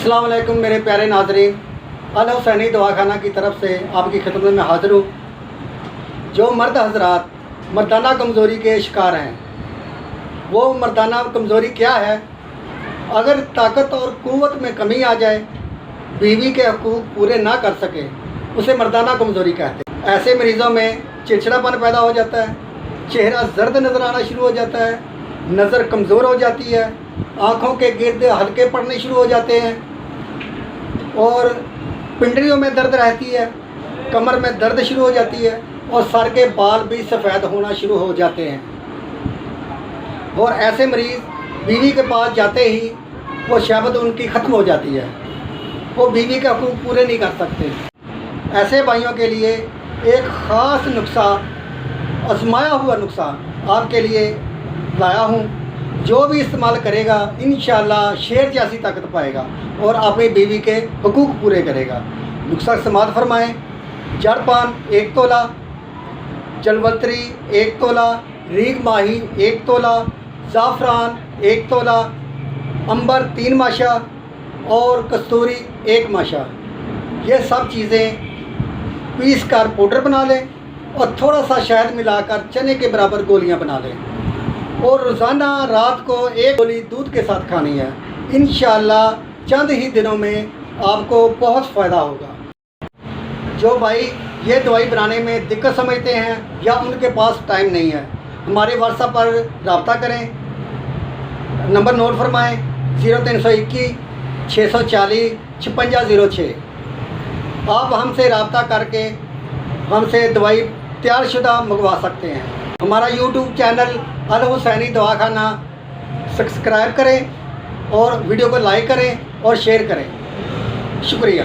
अस्सलाम वालेकुम मेरे प्यारे नाज़रीन, अल हुसैनी दवाखाना की तरफ से आपकी खिदमत में हाज़िर हूँ। जो मर्द हजरात मर्दाना कमज़ोरी के शिकार हैं, वो मर्दाना कमज़ोरी क्या है? अगर ताकत और क़ुव्वत में कमी आ जाए, बीवी के हकूक़ पूरे ना कर सके, उसे मर्दाना कमज़ोरी कहते हैं। ऐसे मरीज़ों में चिड़चिड़ापन पैदा हो जाता है, चेहरा जर्द नज़र आना शुरू हो जाता है, नज़र कमज़ोर हो जाती है, आँखों के गिर्द हल्के पड़ने शुरू हो जाते हैं और पिंडलियों में दर्द रहती है, कमर में दर्द शुरू हो जाती है और सर के बाल भी सफ़ेद होना शुरू हो जाते हैं। और ऐसे मरीज़ बीवी के पास जाते ही वो शहवत उनकी ख़त्म हो जाती है, वो बीवी के हकूक़ पूरे नहीं कर सकते। ऐसे भाइयों के लिए एक ख़ास नुस्खा, आजमाया हुआ नुस्खा आपके लिए लाया हूँ। जो भी इस्तेमाल करेगा इंशाअल्लाह शेर जैसी ताकत पाएगा और अपनी बीवी के हकूक़ पूरे करेगा। नुस्खा समात फरमाएँ। जड़पान 1 तोला, जलवतरी 1 तोला, रीग माही 1 तोला, ज़ाफ़रान 1 तोला, अंबर 3 माशा और कस्तूरी 1 माशा। ये सब चीज़ें पीस कर पाउडर बना लें और थोड़ा सा शहद मिलाकर चने के बराबर गोलियां बना लें और रोज़ाना रात को 1 गोली दूध के साथ खानी है। इंशाअल्लाह चंद ही दिनों में आपको बहुत फ़ायदा होगा। जो भाई ये दवाई बनाने में दिक्कत समझते हैं या उनके पास टाइम नहीं है, हमारे व्हाट्सएप पर रब्ता करें। नंबर नोट फरमाएँ 0321 640 5606। आप हमसे रब्ता करके हमसे दवाई तैयार शुदा मंगवा सकते हैं। हमारा यूट्यूब चैनल अल हुसैनी दवाखाना सब्सक्राइब करें और वीडियो को लाइक करें और शेयर करें। शुक्रिया।